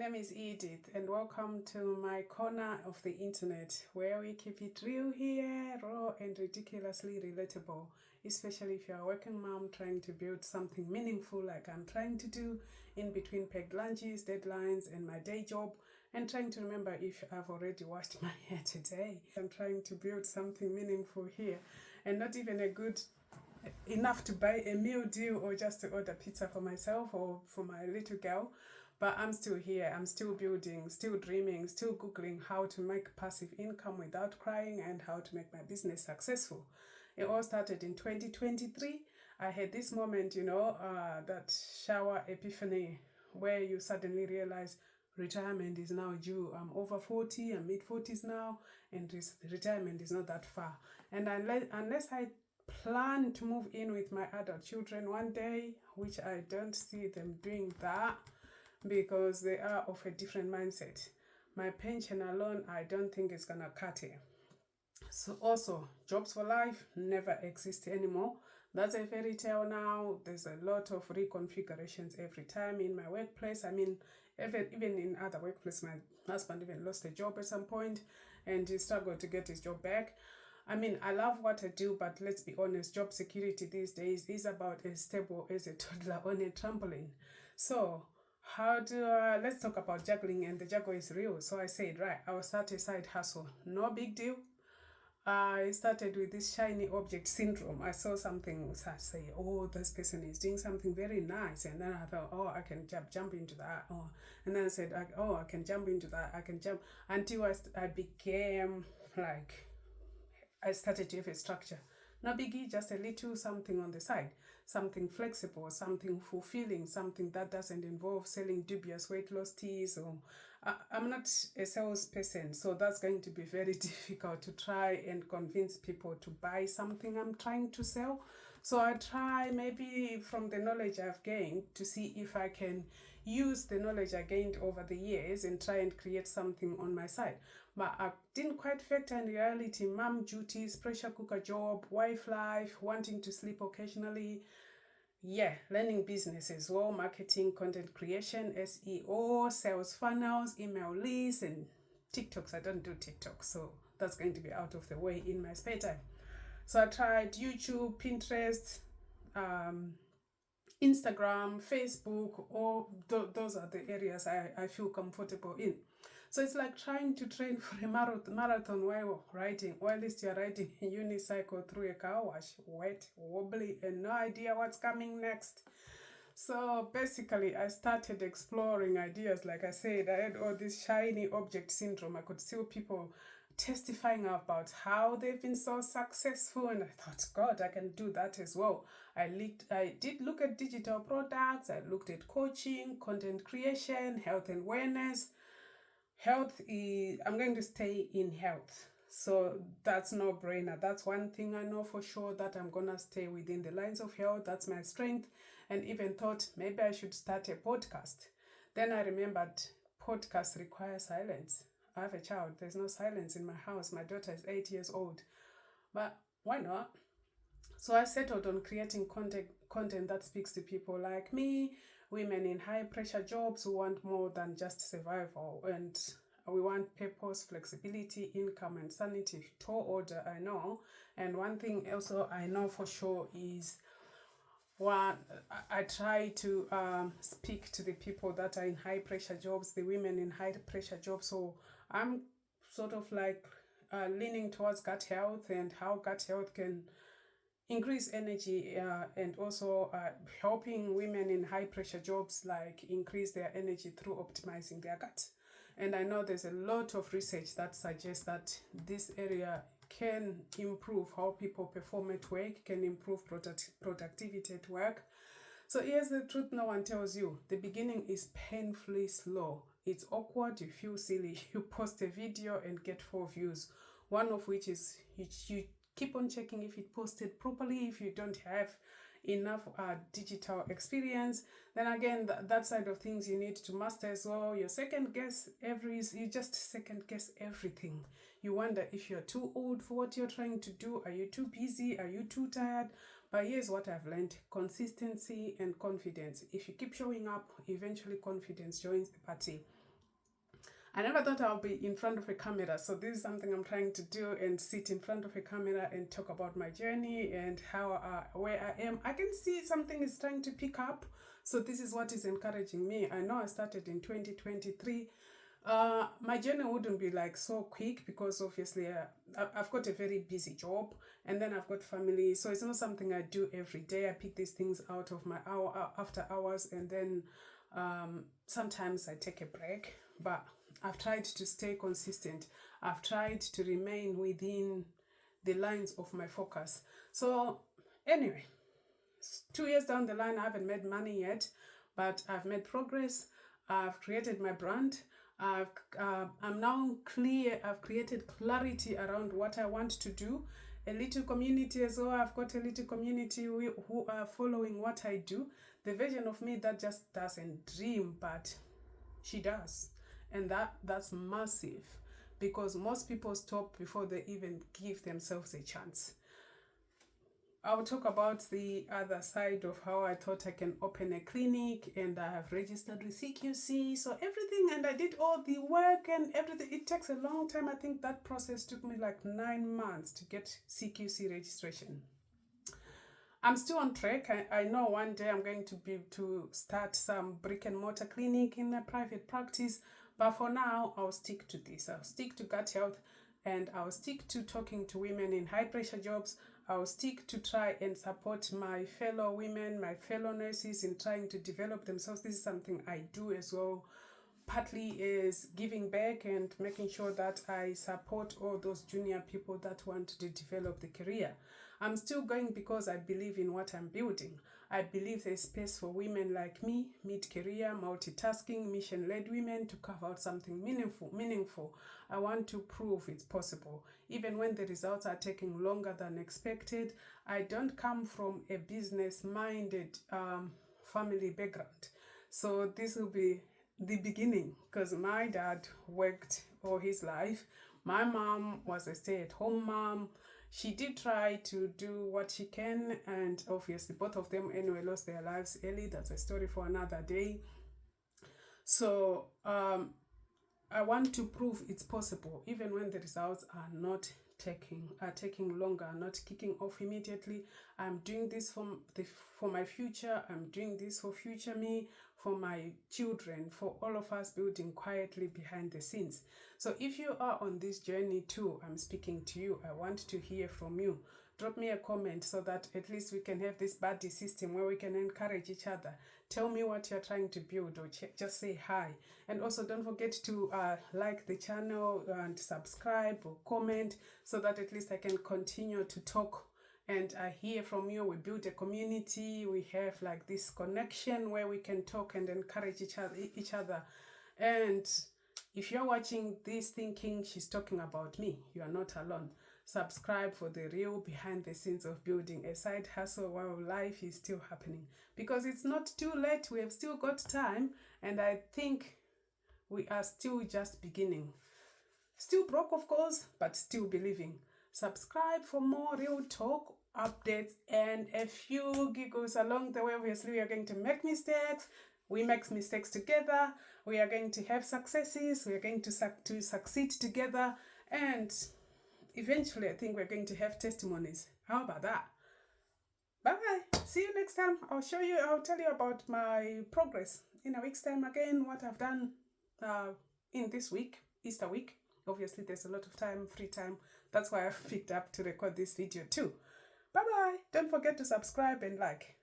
name is Edith, and welcome to my corner of the internet where we keep it real here, raw and ridiculously relatable, especially if you're a working mom trying to build something meaningful like I'm trying to do in between packed lunches, deadlines, and my day job, and trying to remember if I've already washed my hair today. I'm trying to build something meaningful here, and not even a good enough to buy a meal deal or just to order pizza for myself or for my little girl. But I'm still here, I'm still building, still dreaming, still Googling how to make passive income without crying and how to make my business successful. It all started in 2023. I had this moment, that shower epiphany where you suddenly realize retirement is now due. I'm over 40, I'm mid 40s now, and retirement is not that far. And unless I plan to move in with my adult children one day, which I don't see them doing that, because they are of a different mindset. My pension alone, I don't think it's gonna cut it. So also, jobs for life never exist anymore. That's a fairy tale now. There's a lot of reconfigurations every time in my workplace. I mean, even in other workplaces, my husband even lost a job at some point and he struggled to get his job back. I mean, I love what I do, but let's be honest, job security these days is about as stable as a toddler on a trampoline. So, let's talk about juggling, and the juggle is real. So I said, right, I'll start a side hustle. No big deal. I started with this shiny object syndrome. I saw something, so I say, oh, this person is doing something very nice. And then I thought, oh, I can jump into that. Oh. And then I said, I can jump into that. I can jump until I became like, I started to have a structure. No biggie, just a little something on the side, something flexible, something fulfilling, something that doesn't involve selling dubious weight loss teas. Or I'm not a salesperson, so that's going to be very difficult to try and convince people to buy something I'm trying to sell. So I try maybe from the knowledge I've gained to see if I can use the knowledge I gained over the years and try and create something on my side. But I didn't quite factor in reality, mom duties, pressure cooker job, wife life, wanting to sleep occasionally. Yeah, learning business as well, marketing, content creation, SEO, sales funnels, email lists, and TikToks. I don't do TikTok, so that's going to be out of the way in my spare time. So I tried YouTube, Pinterest, Instagram, Facebook, all those are the areas I feel comfortable in. So it's like trying to train for a marathon while riding, or at least you're riding a unicycle through a car wash, wet, wobbly, and no idea what's coming next. So basically, I started exploring ideas. Like I said, I had all this shiny object syndrome. I could see people testifying about how they've been so successful, and I thought, God, I can do that as well. I did look at digital products. I looked at coaching, content creation, health and wellness. I'm going to stay in health. So that's no brainer. That's one thing I know for sure, that I'm going to stay within the lines of health. That's my strength. And even thought maybe I should start a podcast. Then I remembered podcasts require silence. I have a child. There's no silence in my house. My daughter is 8 years old. But why not? So I settled on creating content that speaks to people like me, women in high pressure jobs who want more than just survival, and we want purpose, flexibility, income, and sanity. Tall order, I know. And one thing also I know for sure is I try to speak to the people that are in high pressure jobs, the women in high pressure jobs. So I'm sort of like leaning towards gut health and how gut health can increase energy, and also helping women in high pressure jobs like increase their energy through optimizing their gut. And I know there's a lot of research that suggests that this area can improve how people perform at work, can improve productivity at work. So here's the truth no one tells you. The beginning is painfully slow. It's awkward, you feel silly. You post a video and get 4 views. One of which is you keep on checking if it posted properly. If you don't have enough digital experience, then again, that side of things you need to master as well. You just second guess everything. You wonder if you're too old for what you're trying to do. Are you too busy? Are you too tired? But here's what I've learned: consistency and confidence. If you keep showing up, eventually confidence joins the party. I never thought I'll be in front of a camera. So this is something I'm trying to do, and sit in front of a camera and talk about my journey and how where I am. I can see something is trying to pick up. So this is what is encouraging me. I know I started in 2023. My journey wouldn't be like so quick because obviously I've got a very busy job, and then I've got family. So it's not something I do every day. I pick these things out of my hour after hours, and then sometimes I take a break. But I've tried to stay consistent. I've tried to remain within the lines of my focus. So anyway, 2 years down the line, I haven't made money yet, but I've made progress. I've created my brand. I'm now clear. I've created clarity around what I want to do. A little community as well. I've got a little community who are following what I do. The version of me that just doesn't dream, but she does. And that's massive, because most people stop before they even give themselves a chance. I'll talk about the other side of how I thought I can open a clinic, and I have registered with CQC. So everything, and I did all the work and everything. It takes a long time. I think that process took me like 9 months to get CQC registration. I'm still on track. I know one day I'm going to start some brick and mortar clinic in a private practice. But for now, I'll stick to this. I'll stick to gut health, and I'll stick to talking to women in high pressure jobs. I'll stick to try and support my fellow women, my fellow nurses in trying to develop themselves. This is something I do as well. Partly is giving back and making sure that I support all those junior people that want to develop the career. I'm still going because I believe in what I'm building. I believe there's space for women like me, mid-career, multitasking, mission-led women to carve out something meaningful. I want to prove it's possible. Even when the results are taking longer than expected, I don't come from a business-minded family background. So this will be the beginning, because my dad worked all his life. My mom was a stay-at-home mom. She did try to do what she can, and obviously both of them anyway lost their lives early. That's a story for another day. So I want to prove it's possible, even when the results are not taking longer, not kicking off immediately. I'm doing this for my future. I'm doing this for future me, for my children, for all of us, building quietly behind the scenes. So if you are on this journey too, I'm speaking to you. I want to hear from you. Drop me a comment so that at least we can have this buddy system where we can encourage each other. Tell me what you're trying to build, or just say hi. And also don't forget to like the channel and subscribe or comment, so that at least I can continue to talk and I hear from you. We build a community. We have like this connection where we can talk and encourage each other. And if you're watching this thinking she's talking about me, you are not alone. Subscribe for the real behind the scenes of building a side hustle while life is still happening, because it's not too late. We have still got time, and I think we are still just beginning. Still broke, of course, but still believing. Subscribe for more real talk, updates, and a few giggles along the way. Obviously, we are going to make mistakes. We make mistakes together. We are going to have successes. We are going to succeed together. And eventually, I think we're going to have testimonies. How about that? Bye. See you next time. I'll tell you about my progress in a week's time again, what I've done in this week, Easter week. Obviously, there's a lot of time, free time. That's why I've picked up to record this video too. Bye-bye. Don't forget to subscribe and like.